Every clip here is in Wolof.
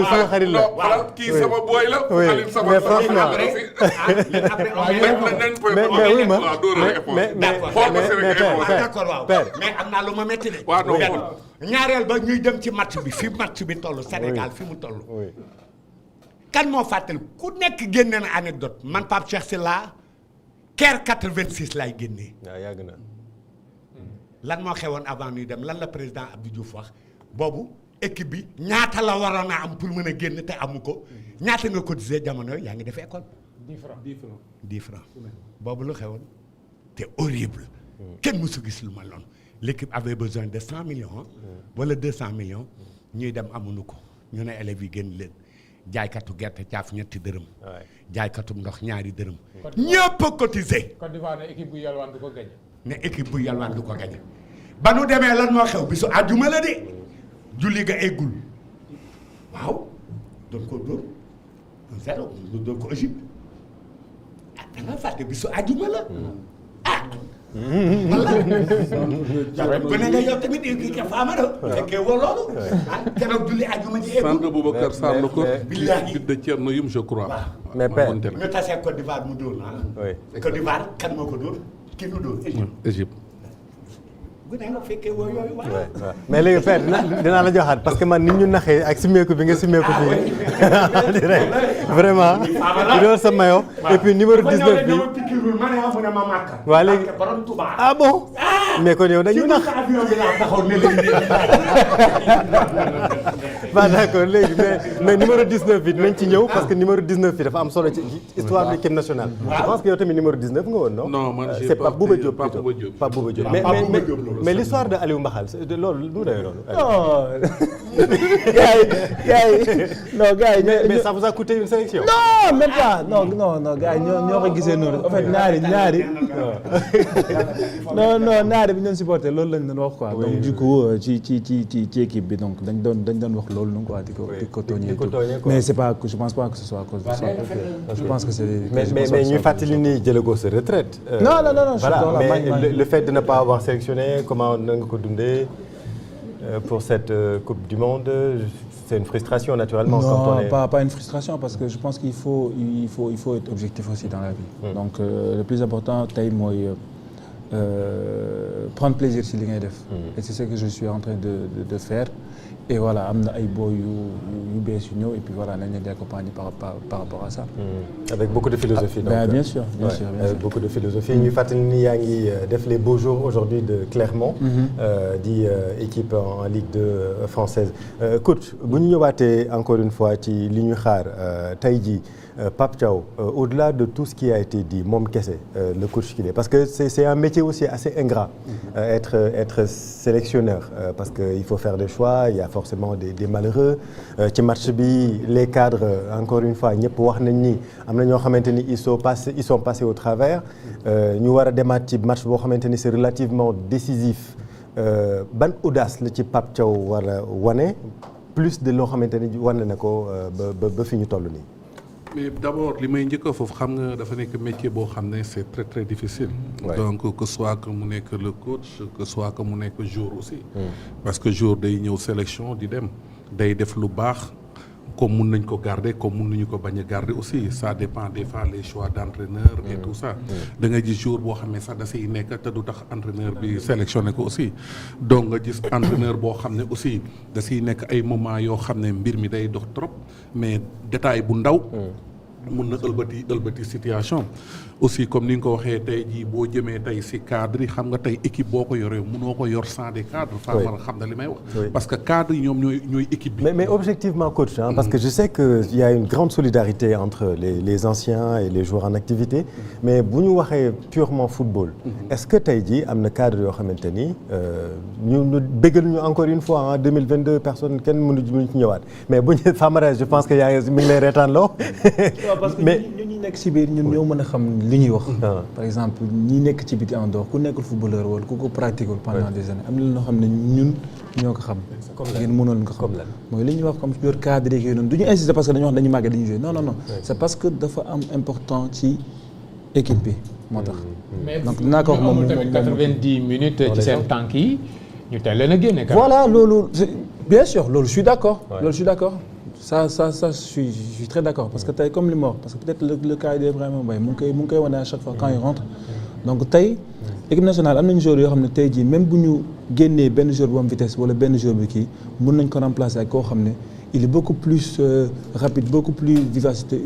sama xarit la waaw kii sama boy la. Aliou sama mais franchement mais am naa lu ma métti de. ñaareel ba ñuy dem ci match bi fi match bi toll Sénégal fi mu toll. kan moo fàttali ku nekk génne na anecdote man Pape Cheikh Sylla Caire 86 laay génnee. waaw yàgg na. lan moo xewoon avant ñuy dem lan la président Abdou Diouf wax boobu équipe bi ñaata la waroon a am pour mën a génn te amu ko ñaata nga cotisé jamono yaa ngi def école. 10 francs boobu lu xewoon te horrible. kenn mësu gis lu ma loon l'équipe avait besoin de 100 millions. wala 200 millions. ñuy dem amuñu ko ñu ne élèves yi génn leen jaaykatu gerte caaf ñetti dërëm. jaaykatu ndox ñaari dërëm. ñëpp a cotisé. Côte d'Ivoire ne équipe bu yalwaan du ko gañ. ne équipe bu yalwaan du ko gañe ba nu demee lan moo xew bisu àjjuma la de julli ga eggul waaw doon ko dóor 0 lu doon ko Égypte ah da nga fàtte bisu àjjuma la ah walla bu ne nga yow tamit kii ka faama do fekkee woo loolu ah keroog julli àjjuma ji eggul Sandra Boubacar Sarr la ko billahi de Thierno Youm je crois. mais père ñu tasee Côte d'Ivoire mu dóor ah Côte d'Ivoire kan moo ko dóor kii nu dóor Égypte. bu ne nga fekkee woo yooyu waaw. mais léegi père dinaa la joxaat parce que man nit ñu naxee ak simeeku bi nga simeeku fii di rek vraiment di doon sa mayo et puis numéro 19 bi waaw léegi ah bon mais kon yow dañu nax waaw d'accord léegi mais numéro 19 bi dinañ ci ñëw parce que numéro 19 bi dafa am solo ci histoire de l'équipe nationale. je pense que yow tamit numéro 19 nga woon non. non man c'est Pape Bouba Diop Pape Bouba Diop. Pape Bouba Diop mais l'histoire de Aliou Mbaxal loolu lu mu demee loolu. non gars yi mais ça vous a coûté une sélection. non même pas non gars yi ñoo ko gisee noonu en fait ñaari non ñaari bi ñu doon supporté loolu lañ doon wax quoi. donc du coup ci équipe bi donc dañ doon wax loolu noonu quoi di ko tooñee mais c'est pas je pense pas que ce soit à cause de ça. je pense que c'est mais ñuy fàttali ni jëlagoo sa retraite. non voilà mais le fait de ne pas avoir sélectionné comment na nga ko dundee pour cette Coupe du Monde c'est une frustration naturellement. non quand on est... pas une frustration parce que je pense qu'il faut être objectif aussi dans la vie. donc le plus important tey mooy prendre plaisir ci li ngay def. et c'est ce que je suis en train de faire. et voilà am na ay boy yu bees yu ñëw et puis voilà nañ leen di accompagner par rapport à ça. avec beaucoup de philosophie. donc bien sûr. avec beaucoup de philosophie ñuy fàttali ni yaa ngi def les beaux jours aujourd'hui de Clermont. di équipe en Ligue 2 française. coach bu ñu ñëwaatee encore une fois ci li ñu xaar tey jii Pape Thiaw au-delà de tout ce qui a été dit moom kese le coach qu'il est parce que c'est un métier aussi assez ingrat. être sélectionneur parce que il faut faire des choix il y a forcément des malheureux ci match bi les cadres encore une fois ñëpp wax nañ ni am na ñoo xamante ni ils sont passés au travers ñu war a demaat ci match boo xamante ni c'est relativement décisif ban audace la ci Pape Thiaw war a wane plus de loo xamante ni wane na ko ba fi ñu toll nii. mais d'abord li may njëkk foofu xam nga dafa nekk métier boo xam ne c'est très très difficile. donc que soit que mu nekk le coach que soit que mu nekk joueur aussi. parce que joueur day ñëw sélection di dem day def lu baax comme mun nañ ko garder comme mun nañu ko bañ a garder aussi ça dépend des fois les choix d'entraîneur et tout ça. da nga gis joueur boo xam ne sax da siy nekk te du tax entraîneur bi sélectionné ko aussi donc nga gis entraîneur boo xam ne aussi da siy nekk ay moments yoo xam ne mbir mi day dox trop mais détail bu ndaw. mun na ëlbati situation aussi comme ni nga ko waxee tey jii boo jëmee tey si cadre yi xam nga tey équipe boo ko yoree munoo ko yor sans des cadres. faa war a xam na li may wax. parce que cadre yi ñoom ñooy équipe bi. mais objectivement coach parce que je sais que il y a une grande solidarité entre les anciens et les joueurs en activité. mais bu ñu waxee purement football. est-ce que tey jii am na cadre yoo xamante ni ñu bëggal ñu encore une fois en 2022 personne kenn mënu ci ñëwaat mais bu ñu Famara je pense que yaa ngi mi ngi lay reetaan loo. parce que ñi nekk ci biir ñun ñoo mën a xam li ñuy wax. par exemple ñi nekk ci biti en dehors ku nekkul footballeur wala ku ko pratiquer pendant des années am na loo xam ne ñun ñoo ko xam. ngeen mënoon ko xam mooy li ñuy wax comme joueur cadre yi noonu du ñu insister parce que dañu wax dañu màgg dañuy jouer non c'est parce que dafa am important ci équipe bi moo tax. donc dinaa ko wax moom tamit 90 minutes ci seen tànk yi ñu teel leen a génne. voilà loolu bien sûr loolu je suis d'accord. ça je suis très d'accord parce que tey comme li ma wax parce que peut-être le cas d'Ibrahima Mbaye mu ngi koy wane à chaque fois quand il rentre donc tey équipe nationale am nañu joueurs yoo xam ne tey jii même bu ñu génnee benn joueur bu am vitesse wala benn joueur bi kii mën nañ ko remplacer ak koo xam ne il est beaucoup plus rapide beaucoup plus vivacité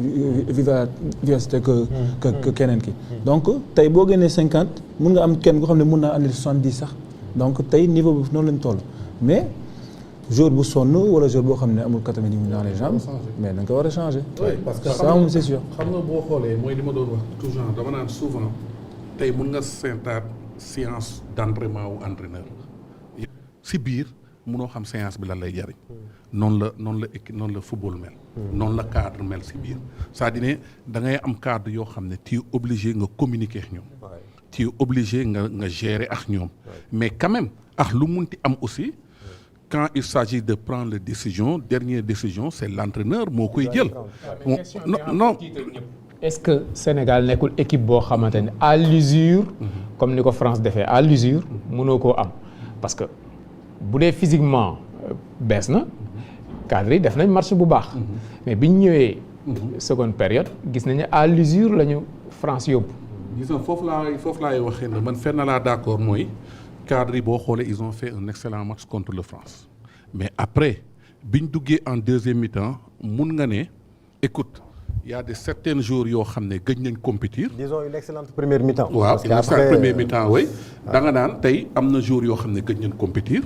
que keneen ki donc tey boo génnee 50 mën nga am kenn koo xam ne mën naa andi 70 sax donc tey niveau bi noonu lañ toll mais jour bu sonn wala jour boo xam ne amul 90 minutes dans les jambes mais da nga ko war a changer. oui parce que ça moom c'est sûr. xam nga boo xoolee mooy li ma doon wax toujours dama naan souvent tey mun nga seetaat séance d'entraînement wu entraîneur si biir munoo xam séance bi lan lay jariñ noonu la football mel. noonu la cadre mel si biir c'est-à-dire da ngay am cadre yoo xam ne tu es obligé nga communiquer ak ñoom. tu es obligé nga gérer ak ñoom. mais quand même ak lu munti am aussi. Quand il s'agit de prendre les décisions, dernière décision, c'est l'entraîneur moo koy jël. non. Est-ce que Sénégal nekkul équipe boo xamante ne à l'usure comme ni ko France defee à l'usure mënoo koo am parce que bu dee physiquement bees na cadre yi def nañ match bu baax. mais bi ñu ñëwee. seconde période gis nañu à l'usure la ñu France yóbbu. gis nga foofu laay waxee ne man fenn laa d'accord mooy. cadre yi boo xoolee ils ont fait un excellent match contre le France mais après biñ duggee en deuxième mi-temps mun nga ne écoute y a des certains jours yoo xam ne gëj nañ compétir. disons une excellente première mi-temps. waaw une excellente première mi-temps oui. da nga naan tey am na jours yoo xam ne gëj nañ compétir.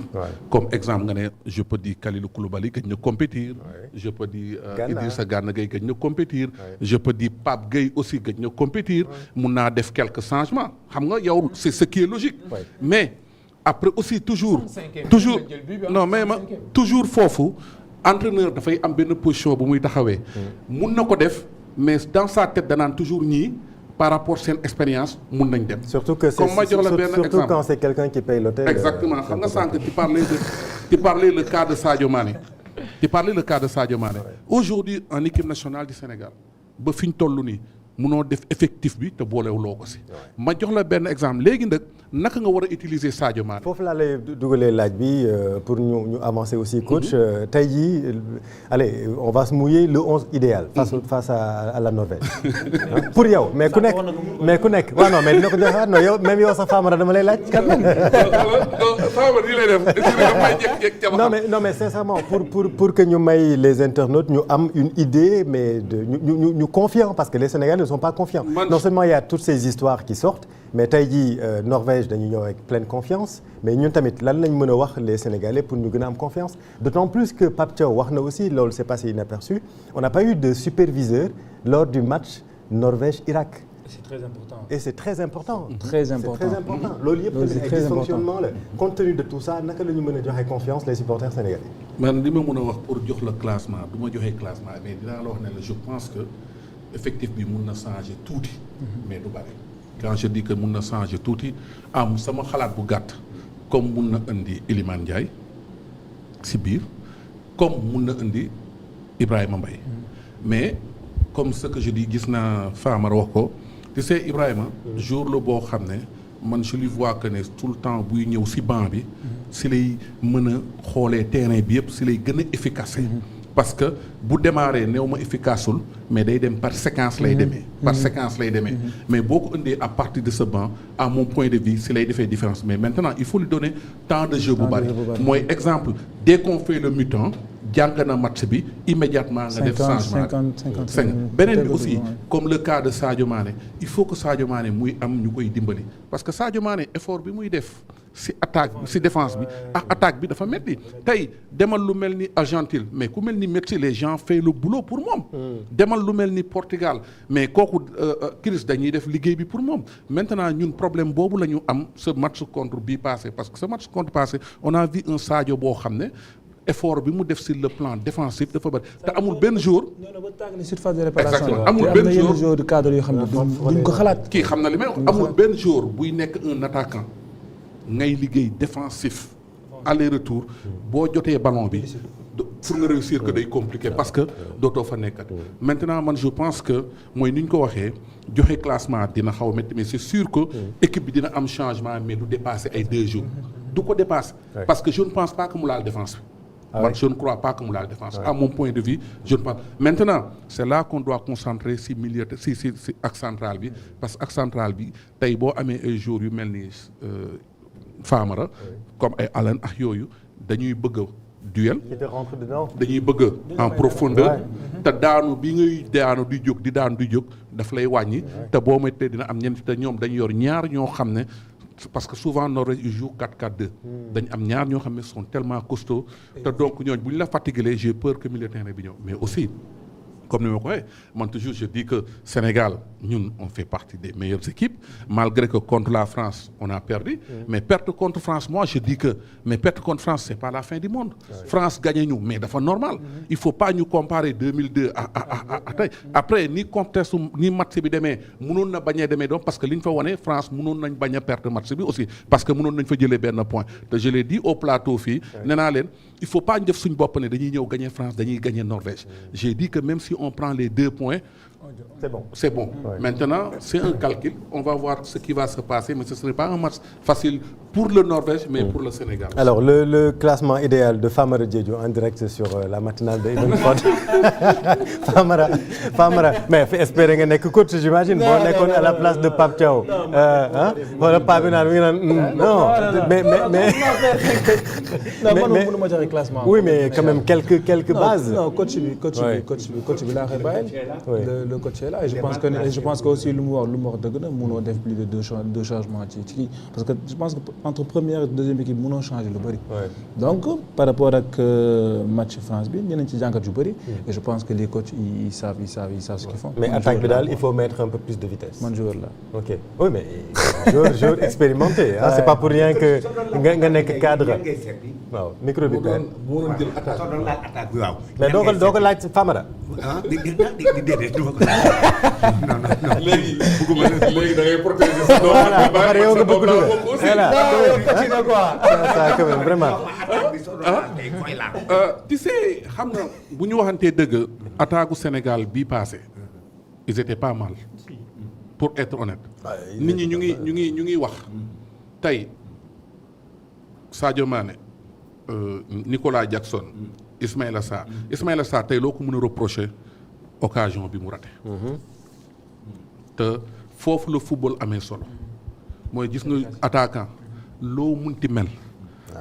comme exemple nga ne je peux dire Kalidou Koulibaly gëj na compétir. je peux dire Idrissa Gana Gueye gëj na compétir. je peux dire Pape Gueye aussi gëj na compétir. mun naa def quelques changements xam nga yow c'est ce qui est logique. mais après aussi toujours non mais toujours foofu entraîneur dafay am benn position bu muy taxawee mun na ko def mais dans sa tête danaan toujours ñii par rapport seen expérience mun nañ dem surtout que comme ma jox la benn exemple surtout quand c'est quelqu'un qui paye l'hôtel exactement xam nga sànq tu parlais le cas de Sadio Mané aujourd'hui en équipe nationale du Sénégal ba fi ñu toll nii munoo def effectif bi te boolewuloo ko si ma jox la benn exemple léegi nag naka nga war a utiliser Sadio Mané. foofu laa lay dugalee laaj bi pour ñu avancer aussi coach tey jii allez on va se mouiller le 11 idéal. face à la Norvège. pour yow mais ku nekk waaw non mais dina ko joxe non yow même yow sax Famara dama lay laaj. Famara di lay def non mais sincèrement pour que ñu may les internautes ñu am une idée mais ñu confiant parce que les Sénégalais ne sont pas confiants. Non seulement il y a toutes ces histoires qui sortent. mais tey jii Norvège dañu ñëw avec pleine confiance mais ñun tamit lan lañ mën a wax les Sénégalais pour ñu gën a am confiance d'autant plus que Pape Thiaw wax na aussi loolu c'est passé inaperçu on n'a pas eu de superviseur lors du match Norvège-Irak. C'est très important. Et c'est très important. Très important. C'est très important. loolu yëpp tamit ay dysfonctionnement la compte tenu de tout ça naka la ñu mën a joxe confiance les supporters sénégalais. man li ma mën a wax pour jox la classement du ma joxe classement mais dinaa la wax ne la je pense que effectif bi mun na changer tuuti. mais du bari. quand je dis que mun na changer tuuti am sama xalaat bu gàtt comme mun na indi Iliman Ndiaye si biir comme mun na indi Ibrahima Mbaye mais comme ce que je dis gis naa Famara wax ko tu sais Ibrahima jour la boo xam ne man je lui vois que ne tout le temps buy ñëw si banc bi si lay mën a xoolee terrain bi yëpp si lay gën a efficace parce que bu démarré néew ma efficaceul mais day dem par séquence lay demee mais boo ko indee à partir de ce banc à mon point de vue si lay defee différence mais maintenant il faut lui donner temps de jeu bu bari mooy exemple dès qu'on fait le mi-temps jàng na match bi immédiatement nga def changement 50 beneen bi aussi comme le cas de Sadio Mané il faut que Sadio Mané muy am ñu koy dimbali parce que Sadio Mané effort bi muy def si attaque si défense bi ak attaque bi dafa metti tey demal lu mel ni Argentine mais ku mel ni Messi les gens fait le boulot pour moom demal lu mel ni Portugal mais kooku Chris dañuy def liggéey bi pour moom maintenant ñun problème boobu la ñu am ce match contre bii passé parce que ce match contre passé on a vu un Sadio boo xam ne effort bi mu def sur le plan défensif dafa bëri te amul benn jour. exactement amul benn jour de cadre yoo xam ne duñ ko xalaat. kii xam na li may wax amul benn jour buy nekk un attaquant ngay liggéey défensif aller-retour boo jotee ballon bi pour nga réussir que day compliqué parce que dootoo fa nekkat. maintenant man je pense que mooy ni ñu ko waxee joxe classement dina xaw a métti mais c'est sûr que équipe bi dina am changement mais du dépasser ay 2 jours. du ko dépasser parce que je ne pense pas que mu laal défense bi. man je ne crois pas que mu laal défense. À mon point de vue je ne pense. Maintenant c'est là qu'on doit concentrer si milieu si ak central bi parce que ak central bi tey boo amee ay joueurs yu mel ni Famara comme ay Allen ak yooyu dañuy bëgg duel dañuy bëgg en profondeur te daanu bi ngay daanu di jóg daf lay wàññi te boo méttee dina am ñeent te ñoom dañu yor ñaar ñoo xam ne parce que souvent Norvège ils jouent 4-4-2 dañu am ñaar ñoo xam ne sont tellement costauds te donc ñooñu bu ñu la fatigué j'ai peur que milieu terrain bi ñëw mais aussi comme ni ma ko waxee man toujours je dis que Sénégal ñun on fait partie des meilleures équipes malgré que contre la France on a perdu mais perte contre France moi je dis que mais perte contre France c'est pas la fin du monde France gagné ñu mais dafa normal il faut pas ñu comparer 2002 à tey après ni contexte ni match bi demee mënoon na bañ a demee donc parce que li ñu fa wane France mënoon nañ bañ a perte match bi aussi parce que mënoon nañ fa jëlee benn point te je l'ai dit au plateau fii nee naa leen il faut pas ñu def suñ bopp ne dañuy ñëw gagner France dañuy gagner Norvège j'ai dit que même si on prend les 2 points c'est bon maintenant c'est un calcul on va voir ce qui va se passer mais ce serait pas un match facile pour le Norvège mais pour le Sénégal alors le classement idéal de Famara Diédhiou en direct sur la matinale de Even Sport Famara mais espérer nga nekk coach j'imagine boo nekkoon à la place de Pape Thiaw wala Pape bi naan mi ngi naan non mais man mënu ma joxe classement oui mais quand même quelques bases non coach bi laa koy bàyyil le coach est là et je pense que aussi lu mu wax dëgg na mënoo def plus de deux changements ci parce que je pense que entre première et deuxième équipe mënoo changer lu bëri donc par rapport ak match France bi ñeneen ci jàngat yu bëri et je pense que les coachs ils savent ce qu'ils font mais attaque bi daal il faut mettre un peu plus de vitesse man joueur là ok oui mais joueur expérimenté c'est pas pour rien que nga nekk cadre waaw micro bi père mais doo ko laaj Famara léegi bëgguma léegi da ngay protéger sa doom voilà yow nga bëgg ça quand même vraiment tu sais xam nga bu ñu waxantee dëgg attaque Sénégal bii passé ils étaient pas mal pour être honnête nit ñi ñu ngi wax tey Sadio Mané Nicolas Jackson Ismaïla Sarr tey loo ko mën a reprocher occasion bi mu raté te foofu la football amee solo mooy gis nga attaquant loo munti mel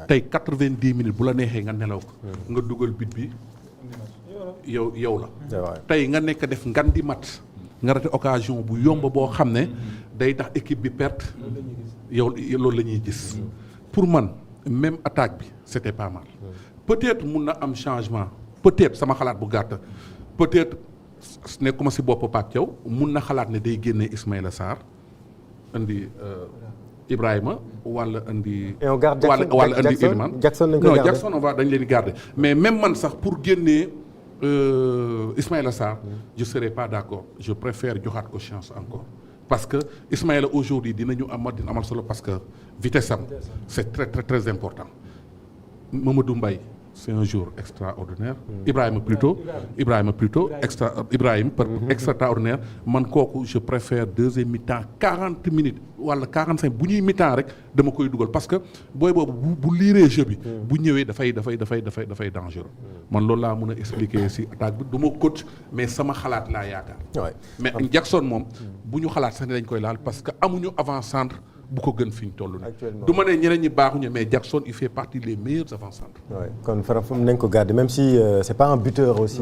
tey 90 minutes bu la neexee nga nelaw ko nga dugal but bi yow la tey nga nekk def ngan di mat nga raté occasion bu yomb boo xam ne day tax équipe bi perte yow loolu la ñuy gis pour man même attaque bi c'était pas mal peut-être mun na am changement peut-être sama xalaat bu gàtt peut-être nekkuma si bopp Pape Thiaw mun na xalaat ne day génne Ismaïla Sarr indi Ibrahima wala indi wala indi Iliman non Jackson on va dañ leen di garder mais même man sax pour génnee Ismaïla Sarr je serais pas d'accord je préfère joxaat ko chance encore parce que Ismaïla aujourd'hui dina amal solo parce que vitesse am c'est très très très important Mamadou Mbaye c'est un jour extraordinaire Ibrahima plutôt extraordinaire man kooku je préfère deuxième mi-temps 40 minutes wala 45 bu ñuy mi-temps rek dama koy dugal parce que booy boobu bu liiree jeu bi bu ñëwee dafay dangereux man loolu laa mën a expliquer ci attaque bi du ma coach mais sama xalaat laa yaakaar mais Jackson moom bu ñu xalaat sax ne dañ koy laal parce que amuñu avant-centre bu ko gën fi ñu toll nii. du ma ne ñeneen ñi baaxuñu mais Jackson il fait partie des meilleurs avant-centres. oui kon faram nañ ko garder même si c'est pas un buteur aussi.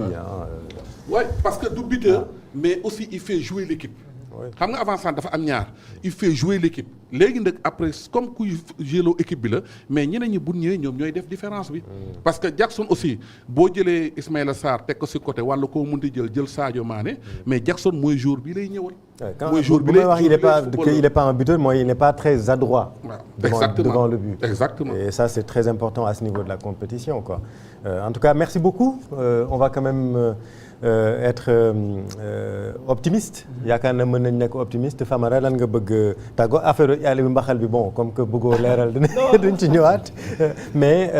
Ouais, parce que du buteur mais aussi il fait jouer l'équipe. xam nga avant-centre dafa am ñaar il fait jouer l'équipe léegi nag après comme kuy jëloo équipe bi la mais ñeneen ñi bu ñëwee ñoom ñooy def différence bi. parce que Jackson aussi boo jëlee Ismaïla Sarr teg ko ci côté wala koo munti jël Sadio Mané mais Jackson mooy jour bi lay ñëwal. mooy jour bi lay wax il est pas un buteur mooy il n'est pas très adroit. devant le but. Exactement. Et ça c'est très important à ce niveau de la compétition quoi. En tout cas merci beaucoup on va quand même être optimiste. yaakaar na mën nañ nekk optimiste Famara lan nga bëgg tàggoo affaire yàlla bi mbaxal bi bon comme que bëggoo leeral duñ ci ñëwaat mais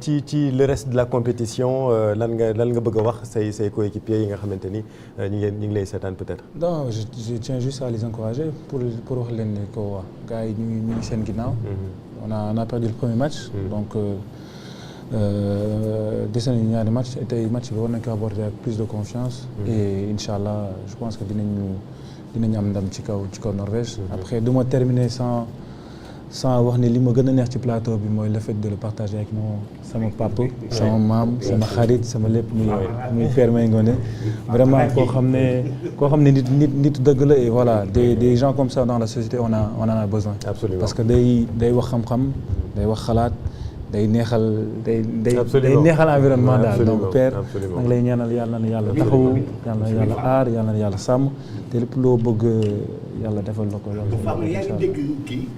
ci le reste de la compétition lan nga bëgg a wax say coéquipiers yi nga xamante ni ñu ngi lay seetaan peut-être. non je tiens juste à les encourager pour wax leen ne ko gars yi ñu ngi seen ginnaaw. on a perdu le premier match. donc dese nañu ñaari match tey match bi war nañ ko aborder avec plus de confiance. Et incha allah je pense que dinañ am ndam ci kaw Norvège. Après du ma terminer sans wax ni li ma gën a neex ci plateau bi mooy le fait de le partager avec sama papa sama maam sama xarit sama lépp muy Père Mbaye Ngoné vraiment koo xam ne nit dëgg la et voilà des gens comme ça dans la société on en a besoin. Absolument. Parce que day wax xam-xam day wax xalaat day neexal environnement daal. Donc Père maa ngi lay ñaanal yàlla na yàlla taxawu yàlla na yàlla aar yàlla na yàlla sàmm te lépp loo bëgg yàlla defal la ko yàlla. yaa ngi dégg kii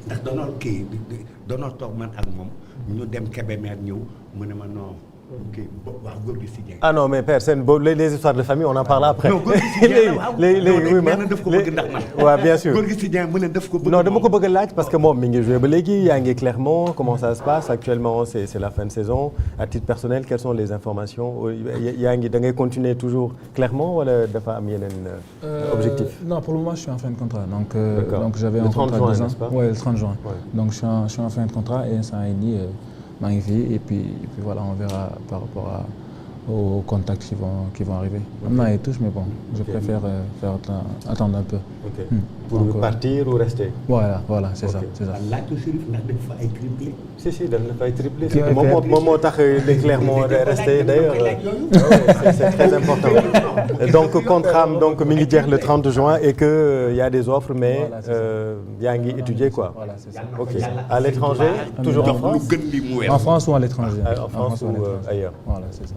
ndax doonoo toog man ak moom ñu dem Kébémer ñëw mu ne ma non kii wax góor gi si Dieng. Ah non mais Père Sène les histoires de famille on en parle après. non góor gi si Dieng léegi nee na daf ko bëgg ndax man. waaw bien sûr góor gi si Dieng mu ne daf ko bëgg. non dama ko bëgg a laaj parce que moom mi ngi joué ba léegi yaa ngi Clermont comment ça se passe actuellement c'est la fin de saison à titre personnel quelles sont les informations yaa ngi da ngay continuer toujours Clermont wala dafa am yeneen objectif. Non pour le moment je suis en fin de contrat donc j'avais un contrat de 2 ans. Ouais, le 30 juin. Ouais. Donc je suis en fin de contrat et instant yii nii maa ngi fi et puis voilà on verra par rapport aux contacts qui vont arriver. Am na ay touches mais bon je préfère attendre un peu. Ok. Pour partir ou rester. Voilà c'est ça. laaj ko Chérif ndax dañ fa ay triplé. si dañ fa ay triplé. moom moo tax les Clermont resté d'ailleurs. c'est très important. donc contrat am donc mi ngi jeex le 30 juin et que y a des offres mais yaa ngi étudier quoi. Voilà c'est ça. Ok à l'étranger toujours en France. En France ou à l'étranger. En France ou ailleurs. Voilà c'est ça.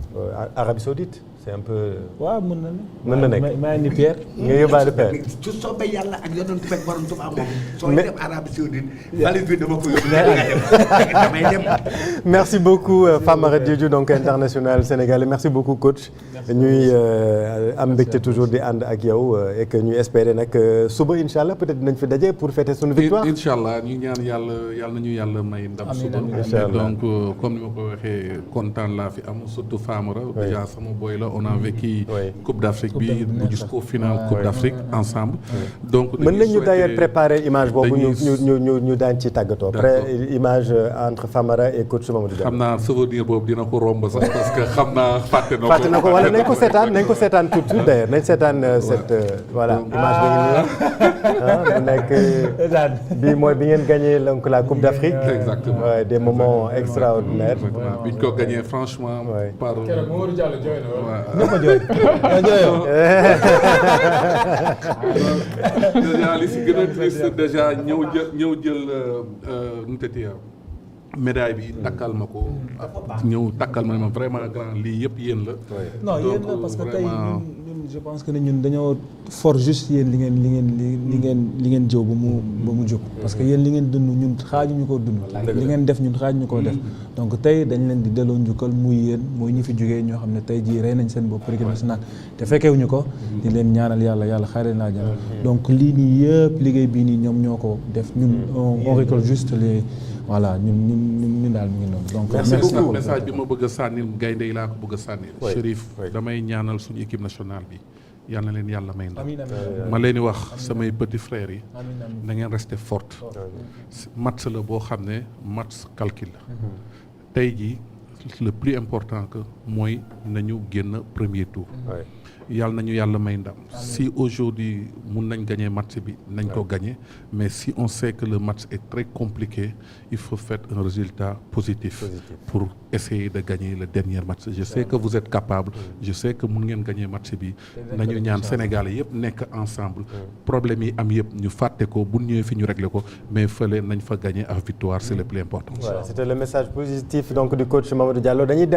Arabie Saoudite c'est un peu. waaw mën na nekk. maa ngi Pierre. nga yóbbaale Père. su soobee yàlla ak yoon nañu fekk borom Tuubaa moom. sooy dem Arabie Saoudite. valise bi dama ko yóbbu damay dem. merci beaucoup Famara Diédhiou donc international sénégalais merci beaucoup coach. ñuy am mbégte toujours di ànd ak yow et que ñuy espérer nag suba incha allah peut-être dinañ fi daje pour fêter sunu victoire. incha allah ñu ñaan yàlla nañu yàlla may ndam suba. donc comme ni ma ko waxee kontaan laa fi am surtout Famara. déjà sama boy la on a vécu Coupe d'Afrique bi mu jusqu'au final Coupe d'Afrique ensemble. donc mën nañu d'ailleurs préparer image boobu ñu daan ci tàggatoo. image entre Famara et coach Mamadou Diallo. xam naa souvenir boobu dina ko romb sax parce que xam naa fàtte na ko. wala nañ ko seetaan tout de suite d'ailleurs nañ seetaan cette voilà image bi ngi mu nekk bi mooy bi ngeen gagné donc la Coupe d'Afrique. exactement des moments extraordinaires. bi ñu ko gagné franchement. par Mamadou Diallo jooy na ñëpp a jooy. déjà li si gën a triste déjà ñëw jël nu tëddee médaille bi takkal ma ko. ñëw takkal ma ne ma vraiment grand lii yëpp yéen la. non yéen la parce que tey ñun je pense que ne ñun dañoo for juste yéen li ngeen jëw ba mu jóg. parce que yéen li ngeen dund ñun xaajuñu ko dund. li ngeen def ñun xaajuñu koo def. donc tey dañ leen di delloo njukkal muy yéen muy ñi fi jógee ñoo xam ne tey jii rey nañ seen bopp équipe nationale te fekkewuñu ko. di leen ñaanal yàlla xaaree naa jàll. donc lii nii yëpp liggéey bii nii ñoom ñoo ko def ñun on récolte juste les. voilà ñun daal mi ngi noonu. donc merci beaucoup message bi ma bëgg a sànnil gaynde yi laa ko bëgg a sànnil. Chérif damay ñaanal suñu équipe nationale bi yal na leen yàlla may ndam. ma leen di wax samay petits frères yi. na ngeen rester forte. match la boo xam ne match calcul la. tey jii le plus important que mooy nañu génn premier tour. yàlla nañu yàlla may ndam si aujourd'hui mun nañ gagner match bi nañ ko gagner mais si on sait que le match est très compliqué il faut faire un résultat positif pour essayer de gagner le dernier match je sais que vous êtes capable je sais que mun ngeen gagner match bi nañu ñaan Sénégalais yëpp nekk ensemble problème yi am yëpp ñu fàtte ko bu ñëwee fi ñu régler ko mais fële nañ fa gagner à victoire c'est le plus important. Voilà, c'était le message positif donc du coach Mamadou Diallo dañuy dem